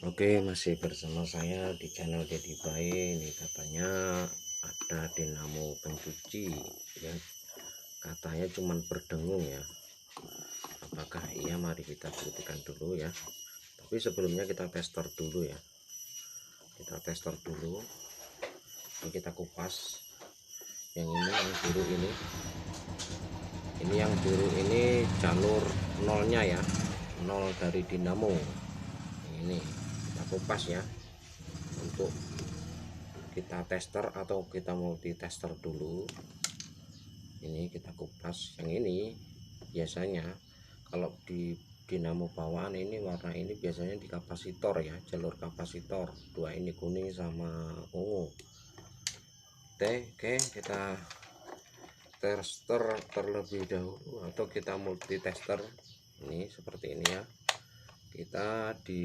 Oke, masih bersama saya di channel Dedi Bae. Ini katanya ada dinamo pencuci ya. Katanya cuman berdengung ya. Apakah iya? Mari kita buktikan dulu ya. Tapi sebelumnya kita tester dulu ya. Kita tester dulu. Ini kita kupas. Yang ini yang biru ini. Ini yang biru ini jalur nolnya ya. Nol dari dinamo. Ini kita kupas ya. Untuk kita tester atau kita multi tester dulu. Ini kita kupas. Yang ini biasanya kalau di dinamo bawaan ini warna ini biasanya di kapasitor ya, jalur kapasitor dua ini, kuning sama ungu. Oke, kita tester terlebih dahulu atau kita multi tester. Ini seperti ini ya. Kita di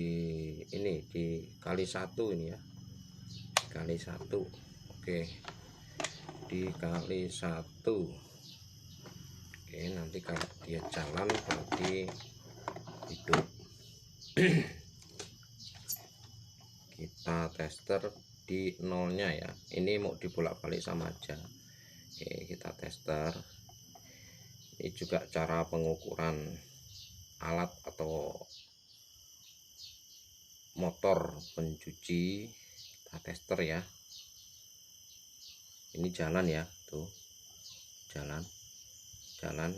ini dikali satu ini ya, kali satu. Oke, dikali satu. Oke, nanti kalau dia jalan berarti hidup. Kita tester di nolnya ya. Ini mau dibolak-balik sama aja. Oke, kita tester. Ini juga cara pengukuran alat atau motor pencuci. Kita tester ya. Ini jalan ya, tuh jalan.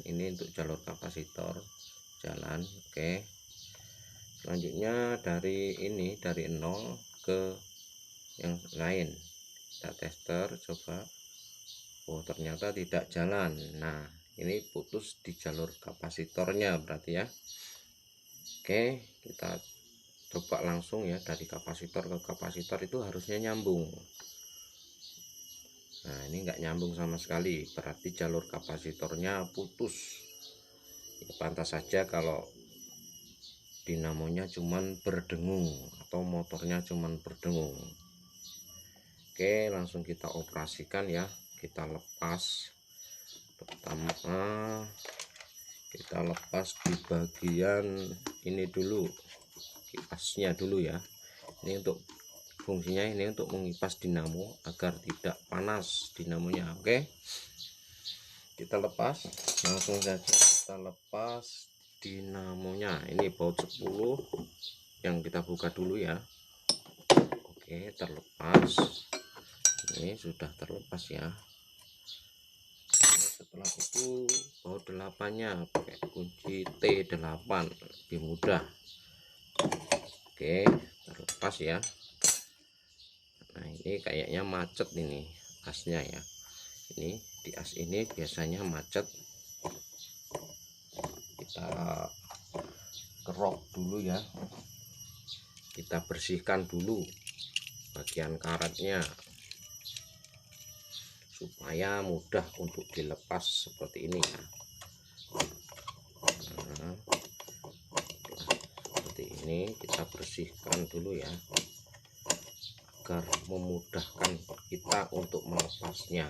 Ini untuk jalur kapasitor jalan. Oke, selanjutnya dari ini, dari 0 ke yang lain kita tester, coba. Oh, ternyata tidak jalan. Nah, ini putus di jalur kapasitornya berarti ya. Oke, kita coba langsung ya, dari kapasitor ke kapasitor itu harusnya nyambung. Nah, ini enggak nyambung sama sekali, berarti jalur kapasitornya putus ya. Pantas saja kalau dinamonya cuman berdengung atau motornya cuman berdengung. Oke, langsung kita operasikan ya. Kita lepas. Pertama kita lepas di bagian ini dulu, kipasnya dulu ya. Ini untuk fungsinya, ini untuk mengipas dinamo agar tidak panas dinamonya. Oke, kita lepas, langsung saja kita lepas dinamonya. Ini baut 10 yang kita buka dulu ya. Oke, terlepas. Ini sudah terlepas ya. Setelah itu baut 8-nya pakai kunci T8 lebih mudah. Oke, terlepas ya. Nah, ini kayaknya macet ini asnya ya. Ini di as ini biasanya macet. Kita kerok dulu ya. Kita bersihkan dulu bagian karetnya supaya mudah untuk dilepas seperti ini ya. Nah, seperti ini kita bersihkan dulu ya, agar memudahkan kita untuk melepasnya.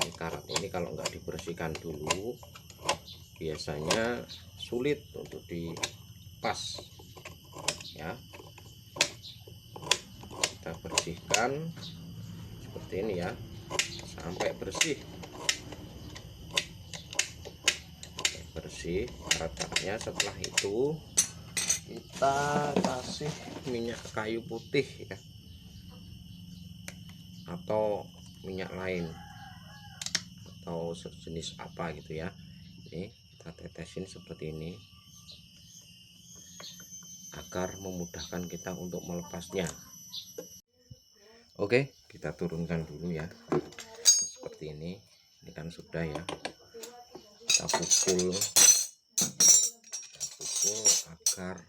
Ini karet ini kalau nggak dibersihkan dulu biasanya sulit untuk dilepas ya. Kita bersihkan seperti ini ya, sampai bersih. Karetnya. Setelah itu kita kasih minyak kayu putih ya, atau minyak lain atau sejenis apa gitu ya. Ini kita tetesin seperti ini agar memudahkan kita untuk melepasnya. Oke, kita turunkan dulu ya, seperti ini. Ini kan sudah ya, kita pukul agar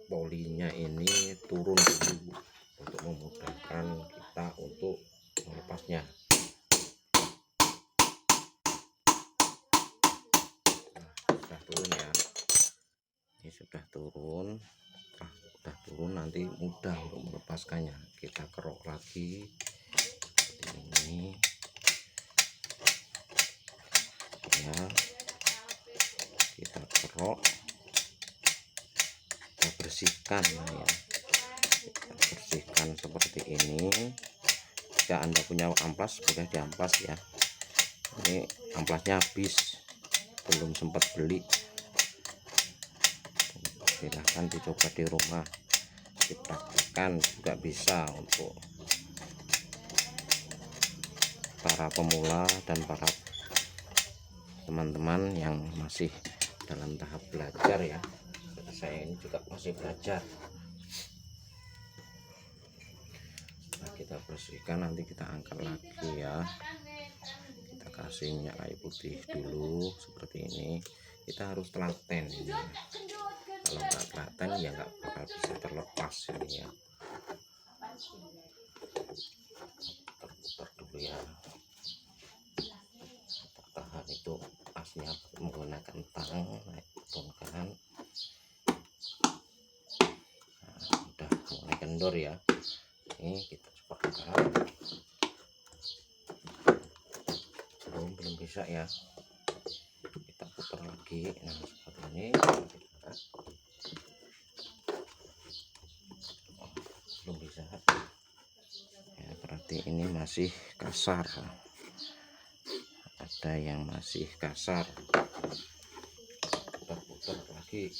polinya ini turun dulu untuk memudahkan kita untuk melepasnya. Nah, sudah turun ya. Ini sudah turun. Nah, sudah turun, nanti mudah untuk melepaskannya. Kita kerok lagi seperti ini ya. kita kerok, kita bersihkan ya, kita bersihkan seperti ini. Jika Anda punya amplas boleh diamplas ya. Ini amplasnya habis, belum sempat beli, silahkan dicoba di rumah, dipraktekkan juga bisa untuk para pemula dan para teman-teman yang masih dalam tahap belajar ya. Seperti saya ini juga masih belajar. Setelah kita bersihkan, nanti kita angkat lagi ya. Kita kasih minyak kayu putih dulu seperti ini. Kita harus telaten ini ya. Kalau nggak telaten ya nggak bakal bisa terlepas ini ya. Putar dulu ya. Tahan itu asnya menggunakan tang, naik turunkan. Nah, udah mulai kendor ya. Ini kita coba angkat. Belum bisa ya, kita putar lagi. Nah seperti ini. Belum bisa ya, berarti ini masih kasar, ada yang masih kasar. Putar lagi.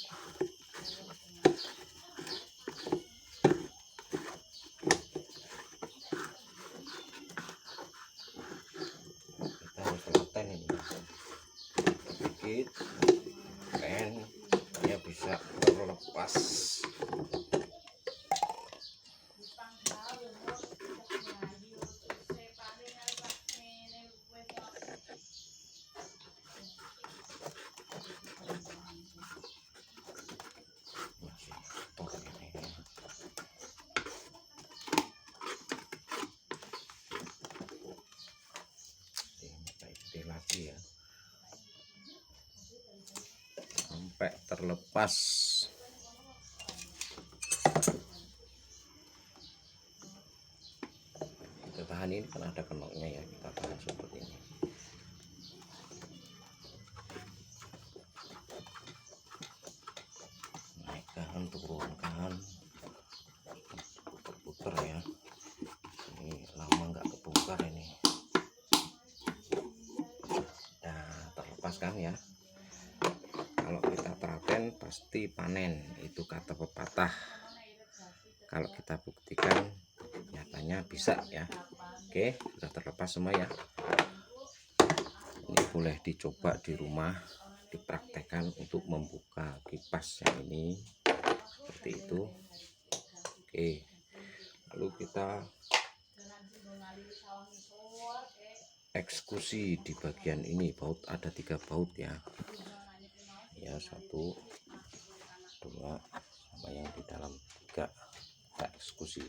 Kita harus telaten ini sedikit, pen dia bisa terlepas. Lagi ya sampai terlepas. Kita tahan ini kan ada kenoknya ya, kita tahan seperti ini. Naikkan, turunkan, putar-putar ya. Ini lama nggak kebongkar ini. Kan ya, kalau kita telaten pasti panen, itu kata pepatah. Kalau kita buktikan nyatanya bisa ya. Oke, sudah terlepas semua ya. Ini boleh dicoba di rumah, dipraktekkan untuk membuka kipas yang ini seperti itu. Oke, lalu kita eksekusi di bagian ini. Baut ada 3 baut ya. Ya 1, 2, sama yang di dalam 3. Kita eksekusi.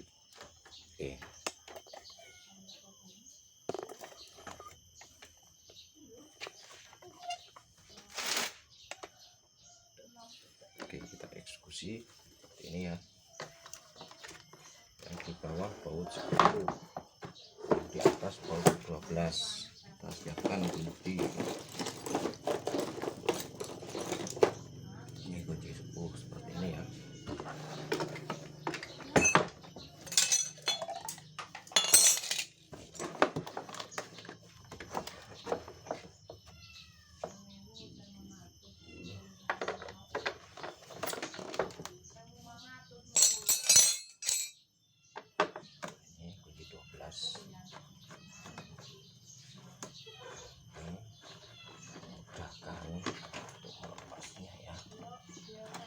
Oke, kita eksekusi ini ya. Yang di bawah baut 10, di atas baut 12. Kita siapkan kunci. Ini kunci 10 seperti ini ya. Ini kunci 12. Mudahkan untuk melepasnya ya.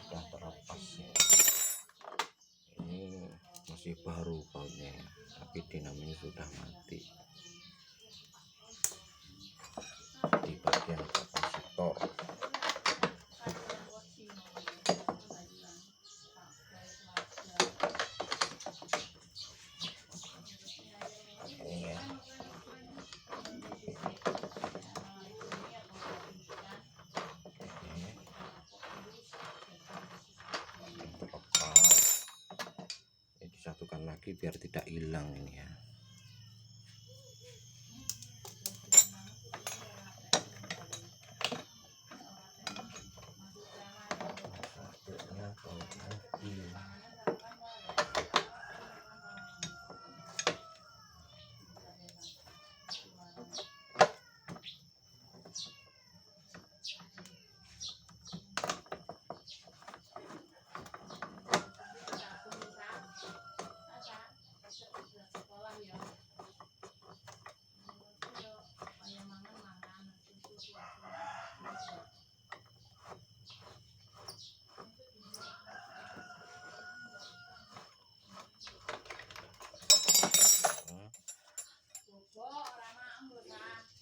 Sudah terlepas ya. Ini masih baru bautnya, tapi dinamanya sudah mati di bagian kapasitor. Ini ya. Terlepas. Ini disatukan lagi biar tidak hilang ini ya.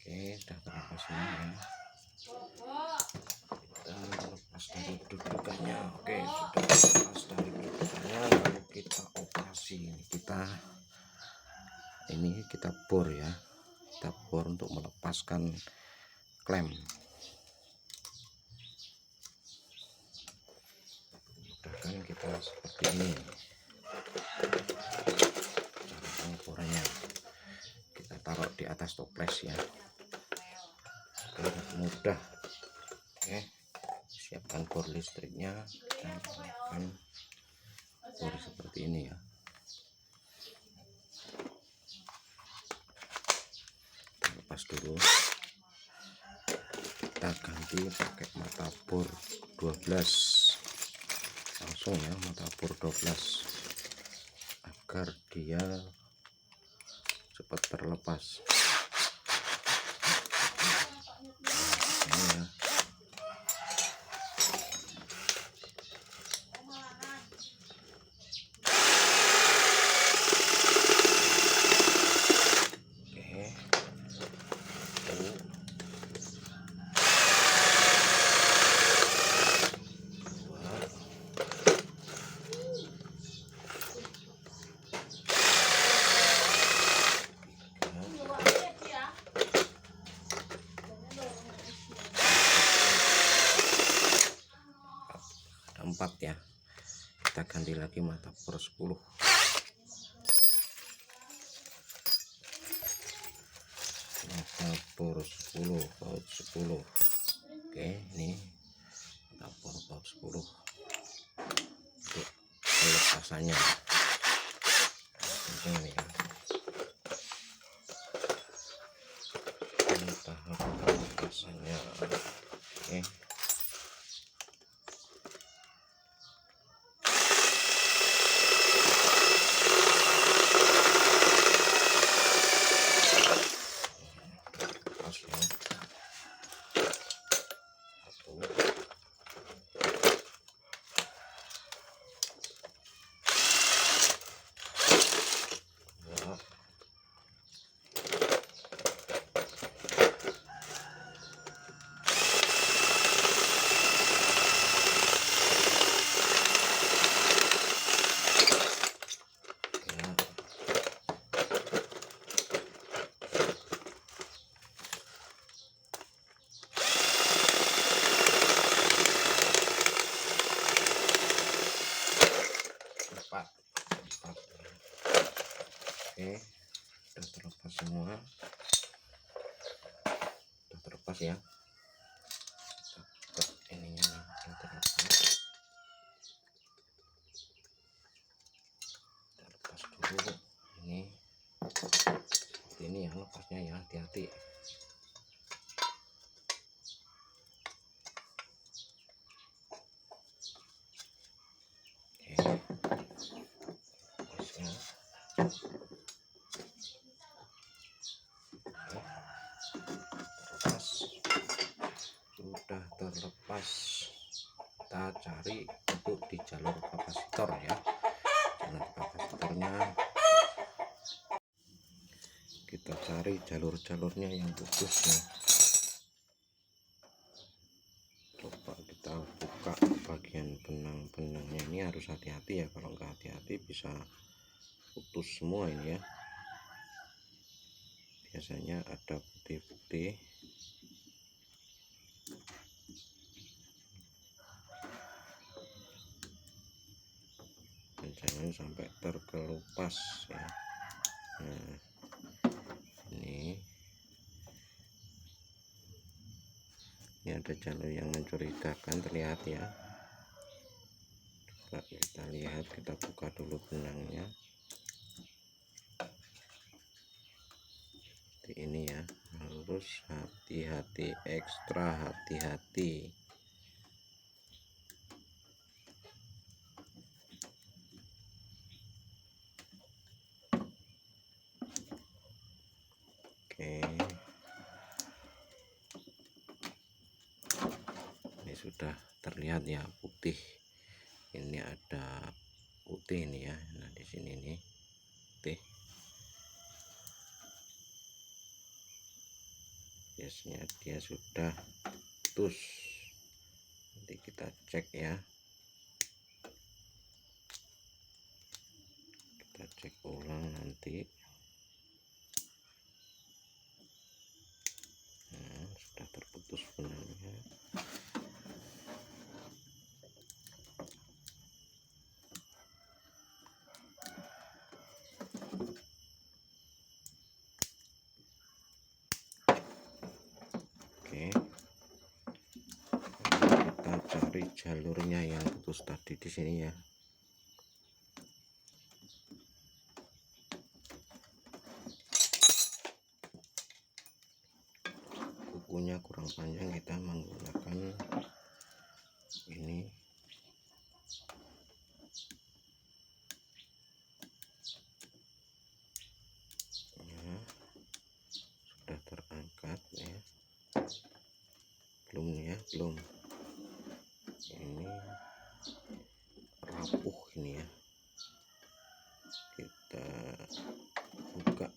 Oke, udah terlepas semua ya. Kita lepas dari dudukannya. Oke, sudah lepas dari dudukannya, lalu kita operasi. Kita bor ya. Kita bor untuk melepaskan klem. Mudahkan kita seperti ini. Cara pengoperasiannya, kita taruh di atas toples ya. Mudah. Oke, siapkan bor listriknya dan gunakan bor seperti ini ya. Kita lepas dulu, kita ganti pakai mata bor 12 langsung ya, mata bor 12 agar dia cepat terlepas. Ini ya. Ada 4 ya. Kita ganti lagi mata bor 10. Mata bor 10, baut 10. Oke, ini mata bor baut 10 untuk pelepasannya. Ini ya. Ini tahap pelepasannya. Oke. Oke, sudah terlepas semua, sudah terlepas ya. Kita ininya sudah terlepas. Kita lepas dulu. Ini ya lepasnya ya, hati-hati. Sudah terlepas, kita cari untuk di jalur kapasitor ya. Jalur kapasitornya kita cari jalur-jalurnya yang putus ya. Coba kita buka bagian benang-benangnya, ini harus hati-hati ya, kalau nggak hati-hati bisa putus semua ini ya. Biasanya ada putih-putih. Dan jangan sampai terkelupas ya. Nah, ini ada jalur yang mencurigakan terlihat ya. coba kita lihat, kita buka dulu benangnya seperti ini ya. Harus hati-hati, ekstra hati-hati. Oke, ini sudah terlihat ya, putih. Ini ada putih nih ya. Nah di sini nih putih. Biasanya dia sudah putus. Nanti kita cek ya. Kita cek ulang nanti. Nah, sudah terputus benangnya. Oke, kita cari jalurnya yang putus tadi di sini ya. Kukunya kurang panjang, kita menggunakan ini. Ya, sudah terangkat ya. Belum ya, belum. Ini rapuh ini ya. Kita buka.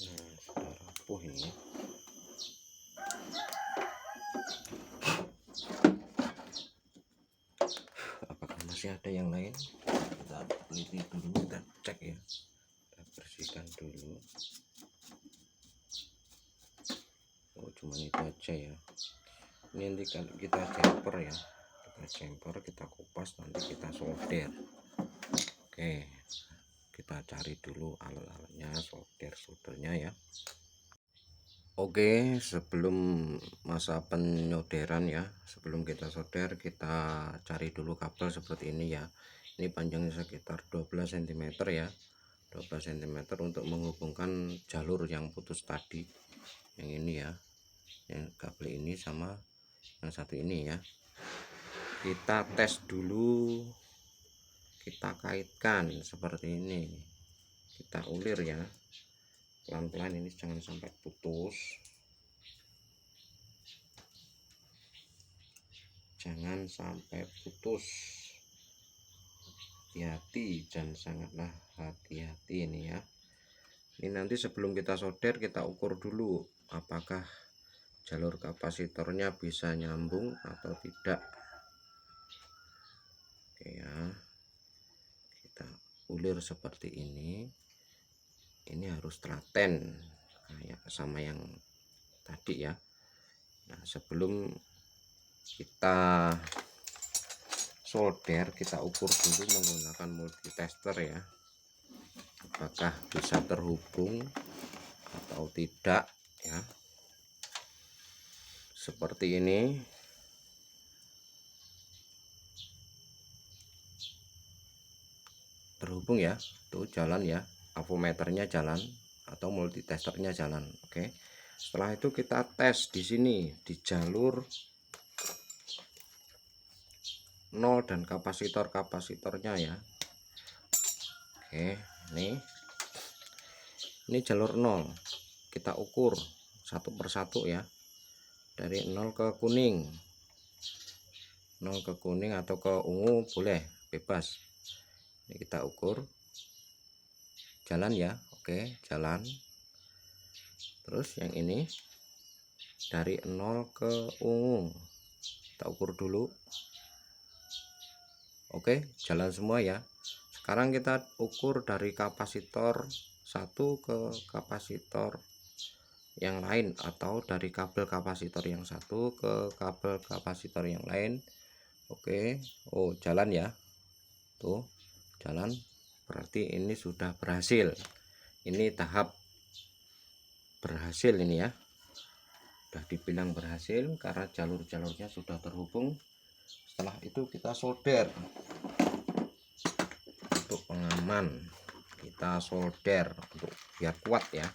Nah, sudah rapuh ini. Apakah masih ada yang lain? Kita teliti dulu, kita cek ya. Kita bersihkan dulu. Oh, cuma itu aja ya. Ini nanti kita jumper ya. Kita jumper, kita kupas, nanti kita solder. Oke, kita cari dulu alat-alatnya, soldernya ya. Oke, sebelum masa penyoderan ya, sebelum kita solder, kita cari dulu kabel seperti ini ya. Ini panjangnya sekitar 12 cm ya, 12 cm untuk menghubungkan jalur yang putus tadi. Yang ini ya, yang kabel ini sama yang satu ini ya. Kita tes dulu, kita kaitkan seperti ini, kita ulir ya, pelan-pelan, ini jangan sampai putus, jangan sampai putus. Hati-hati, dan sangatlah hati-hati ini ya. Ini nanti sebelum kita solder, kita ukur dulu apakah jalur kapasitornya bisa nyambung atau tidak. Oke ya, kita ulir seperti ini. Ini harus telaten kayak sama yang tadi ya. Nah, sebelum kita solder, kita ukur dulu menggunakan multitester ya, apakah bisa terhubung atau tidak ya. Seperti ini. Terhubung ya, tuh jalan ya, avometernya jalan atau multitesternya jalan. Oke, setelah itu kita tes di sini di jalur 0 dan kapasitornya ya. Oke, ini jalur 0, kita ukur satu persatu ya, dari 0 ke kuning, 0 ke kuning atau ke ungu boleh, bebas. Ini kita ukur jalan ya. Oke, jalan. Terus yang ini dari 0 ke ungu, kita ukur dulu. Oke, jalan semua ya. Sekarang kita ukur dari kapasitor satu ke kapasitor yang lain, atau dari kabel kapasitor yang satu ke kabel kapasitor yang lain. Oke, oh jalan ya, tuh jalan, berarti ini sudah berhasil. Ini tahap berhasil ini ya, sudah dibilang berhasil karena jalur-jalurnya sudah terhubung. Setelah itu kita solder untuk pengaman, kita solder untuk biar kuat ya.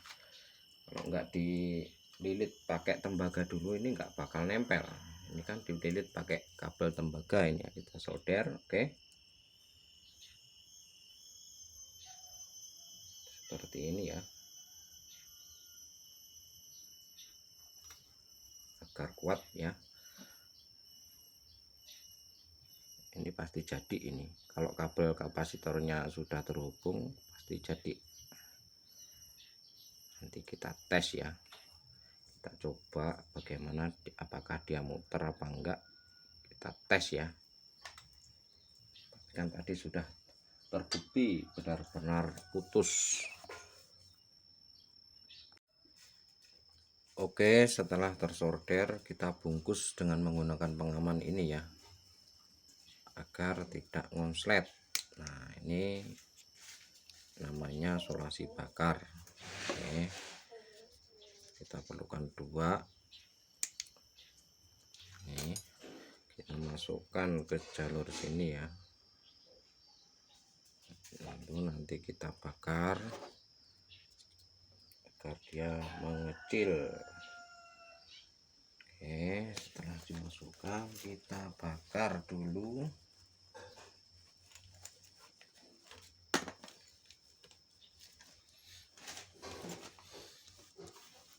Kalau nggak dililit pakai tembaga dulu ini nggak bakal nempel. Ini kan dililit pakai kabel tembaga, ini ya, kita solder. Oke, seperti ini ya, agar kuat ya. Ini pasti jadi ini. Kalau kabel kapasitornya sudah terhubung pasti jadi. Nanti kita tes ya, kita coba bagaimana, apakah dia muter apa enggak, kita tes ya. Kan tadi sudah terbukti benar-benar putus. Oke, setelah tersolder kita bungkus dengan menggunakan pengaman ini ya, agar tidak ngonslet. Nah, ini namanya solasi bakar. Oke, kita perlukan 2. Ini kita masukkan ke jalur sini ya, lalu nanti kita bakar agar dia mengecil. Oke, setelah dimasukkan kita bakar dulu.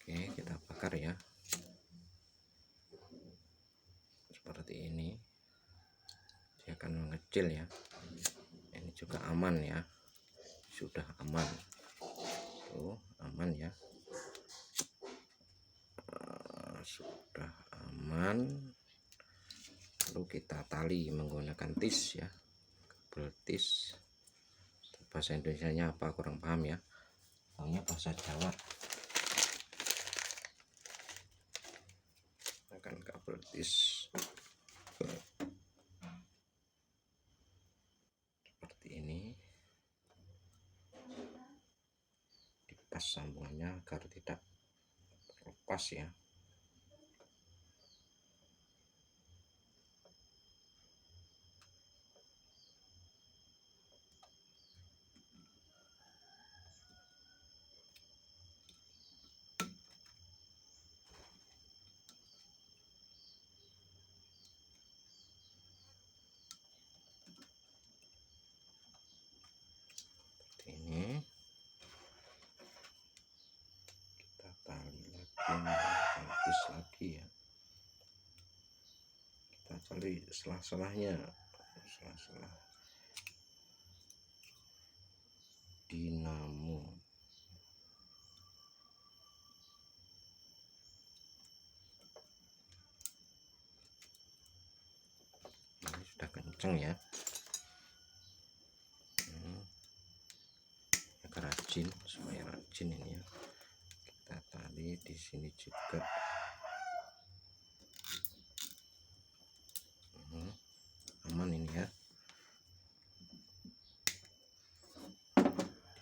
Oke, kita bakar ya, seperti ini, dia akan mengecil ya. Ini juga aman ya, sudah aman tuh, aman ya, sudah aman. Lalu kita tali menggunakan tis ya, kabel tis. Bahasa Indonesianya apa kurang paham ya, soalnya bahasa Jawa. Akan kabel tis seperti ini, dipas sambungannya agar tidak lepas ya. Ini kita tali lagi, tis lagi ya, kita cari selah-selahnya, selah-selah dinamo. Ini sudah kenceng ya, agar rajin, supaya rajin ini ya. Kita tali di sini juga. Aman ini ya.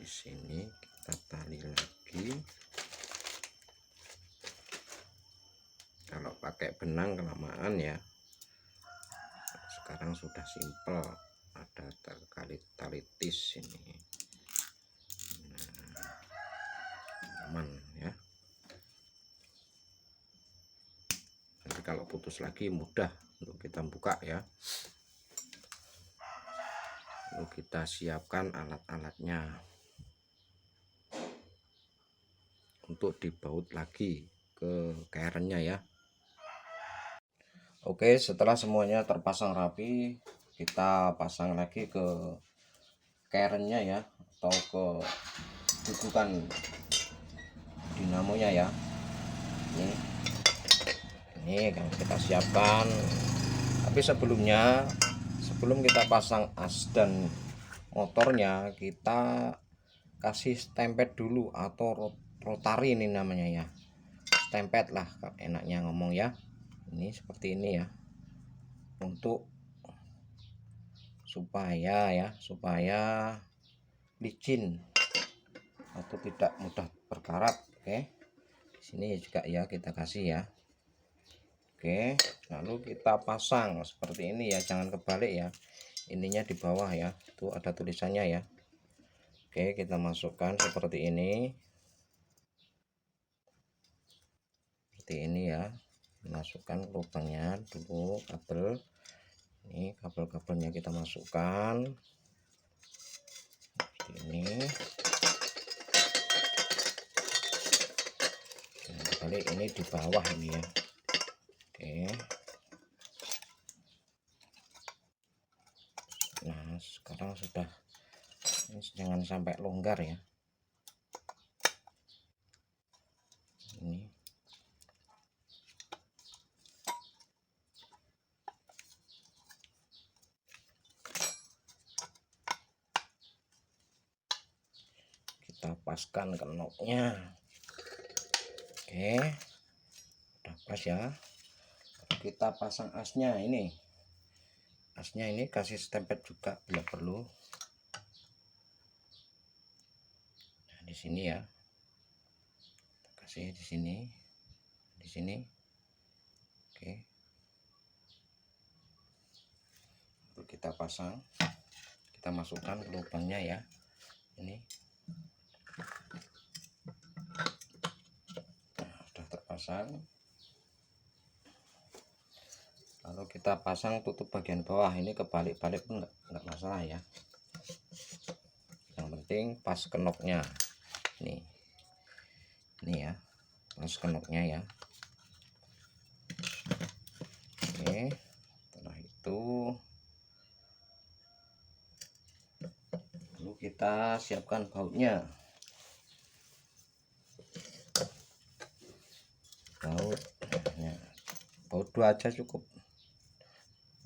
Di sini kita tali lagi. Kalau pakai benang kelamaan ya. Sekarang sudah simpel, ada tali tis ini. Nah, aman ya. Nanti kalau putus lagi mudah untuk kita buka ya. Lalu kita siapkan alat-alatnya untuk dibaut lagi ke kerennya ya. Oke, setelah semuanya terpasang rapi, kita pasang lagi ke kerennya ya, atau ke dudukan dinamonya ya. Ini yang kita siapkan. Tapi sebelum kita pasang as dan motornya, kita kasih stempet dulu, atau rotari ini namanya ya, stempet lah enaknya ngomong ya. Ini seperti ini ya, untuk supaya licin atau tidak mudah berkarat. Oke, sini juga ya kita kasih ya. Oke, lalu kita pasang seperti ini ya, jangan kebalik ya, ininya di bawah ya, tuh ada tulisannya ya. Oke, kita masukkan seperti ini ya, masukkan lubangnya dulu, kabel ini, kabel-kabelnya kita masukkan seperti ini. Kali ini di bawah ini ya. Oke, nah sekarang sudah, ini jangan sampai longgar ya, ini kita paskan knopnya. Oke, udah pas ya. Kita pasang asnya ini, kasih stempel juga bila perlu. Nah, di sini ya, kasih di sini. Oke, lalu kita pasang, kita masukkan ke lubangnya ya, ini. Nah, sudah terpasang. Lalu kita pasang tutup bagian bawah, ini kebalik-balik pun nggak masalah ya, yang penting pas kenopnya ini ya, pas kenopnya ya. Oke, setelah itu lalu kita siapkan bautnya. Baut 2 aja cukup,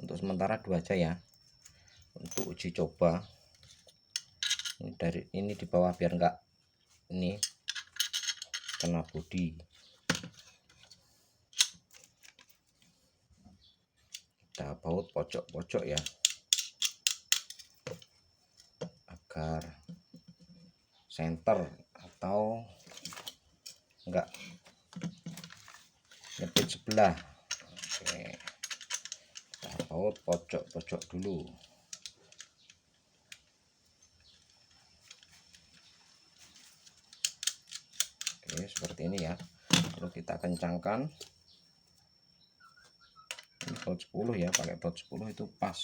untuk sementara 2 aja ya, untuk uji coba. Ini dari ini di bawah biar enggak ini kena bodi. Kita baut pojok-pojok ya, agar center atau enggak nyepit sebelah. Oke, kita baut pojok-pojok dulu. Oke, seperti ini ya. Lalu kita kencangkan. Ini baut 10 ya, pakai baut 10 itu pas.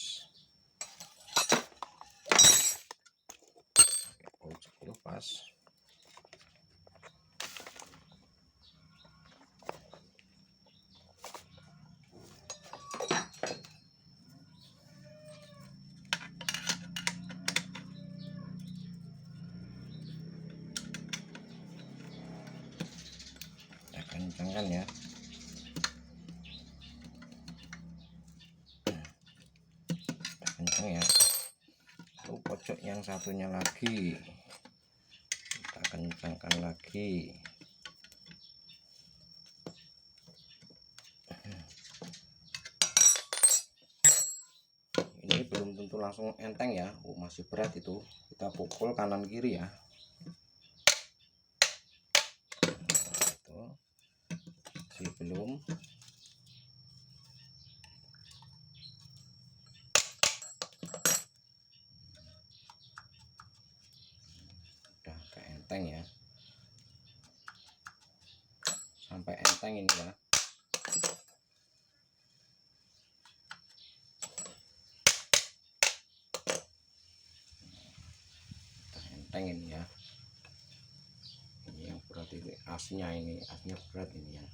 Pakai baut 10 pas. Kita kencangkan ya. Ya, lalu pojok yang satunya lagi kita kencangkan lagi. Ini belum tentu langsung enteng ya, masih berat itu, kita pukul kanan kiri ya. Itu masih belum. Enteng ya, sampai enteng ini ya. Enteng ini ya, ini yang berat ini asnya, berat ini ya.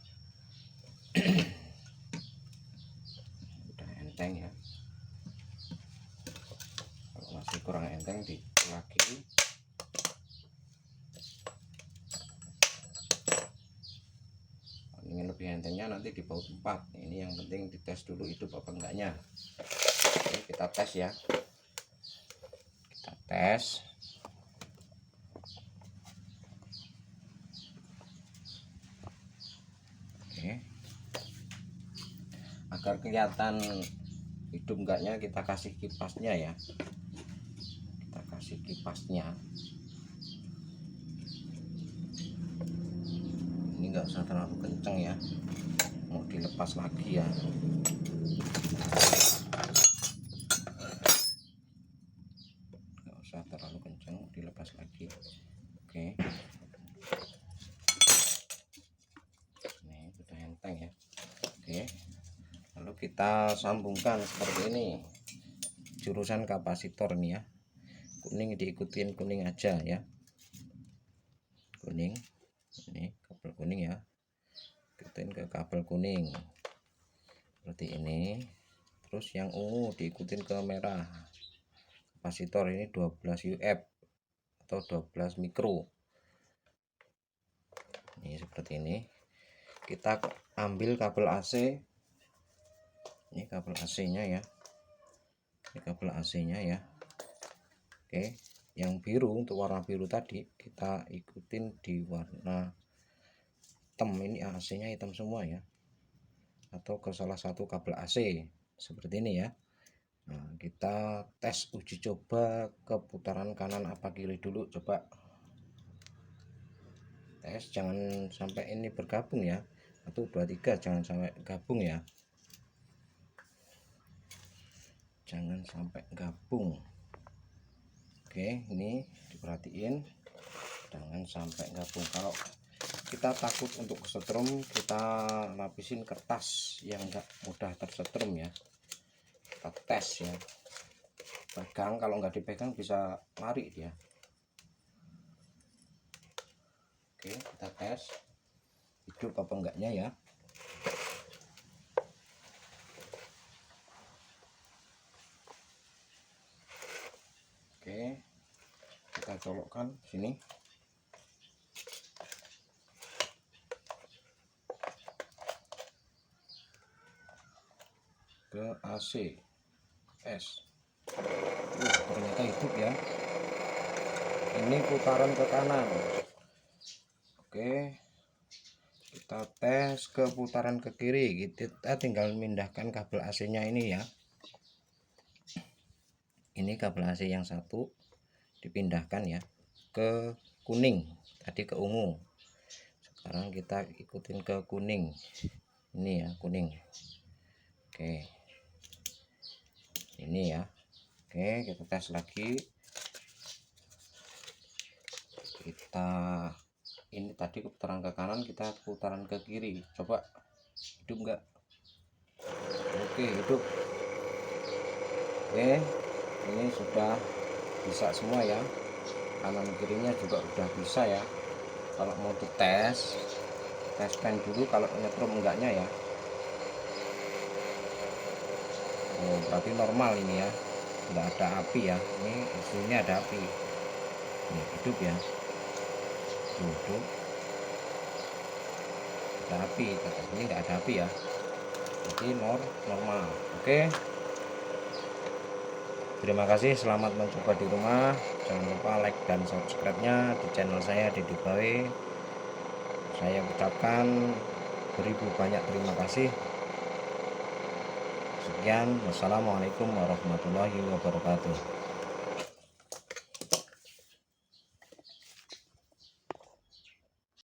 Udah enteng ya, kalau masih kurang enteng dikit lagi. Ingin lebih entengnya nanti di baut 4. Ini yang penting dites dulu hidup apa enggaknya. Oke, kita tes ya, kita tes. Oke, agar kelihatan hidup enggaknya kita kasih kipasnya ya, kita kasih kipasnya. Ini enggak usah terlalu kenceng ya, mau dilepas lagi ya. Enggak usah terlalu kenceng, dilepas lagi. Oke, ini sudah enteng ya. Oke, lalu kita sambungkan seperti ini jurusan kapasitor nih ya. Kuning diikutin kuning aja ya, kuning, ini kabel kuning ya, ikutin ke kabel kuning seperti ini. Terus yang ungu diikutin ke merah. Kapasitor ini 12 UF atau 12 mikro. Ini seperti ini. Kita ambil kabel AC. Ini kabel AC-nya ya. Ini kabel AC-nya ya. Oke, yang biru untuk warna biru tadi kita ikutin di warna hitam. Ini AC-nya hitam semua ya. Atau ke salah satu kabel AC seperti ini ya. Nah, kita tes uji coba ke putaran kanan apa kiri dulu, coba tes, jangan sampai ini bergabung ya. 1 2 3 jangan sampai gabung ya, jangan sampai gabung. Oke, ini diperhatiin jangan sampai gabung. Kalau kita takut untuk kesetrum, kita lapisin kertas yang enggak mudah tersetrum ya. Kita tes ya, pegang, kalau nggak dipegang bisa lari dia. Oke, kita tes hidup apa enggaknya ya. Oke, kita colokkan sini. Ke AC S. Ternyata hidup ya. Ini putaran ke kanan. Oke, kita tes ke putaran ke kiri. Kita tinggal memindahkan kabel AC-nya ini ya. Ini kabel AC yang satu dipindahkan ya ke kuning, tadi ke ungu. Sekarang kita ikutin ke kuning. Ini ya, kuning. Oke, ini ya. Oke, kita tes lagi. Kita ini tadi putaran ke kanan, kita putaran ke kiri. Coba hidup enggak? Oke, hidup. Oke, ini sudah bisa semua ya. Kanan kirinya juga udah bisa ya. Kalau mau dites, tes pen dulu kalau nyetrum enggaknya ya. Oh, berarti normal ini ya, enggak ada api ya. Ini sini ada api. Ini hidup ya, hidup, ada api. Ini enggak ada api ya, jadi normal. Oke, terima kasih, selamat mencoba di rumah. Jangan lupa like dan subscribe-nya di channel saya Deddy Bae. Saya ucapkan beribu banyak terima kasih. Sekian, wassalamualaikum warahmatullahi wabarakatuh.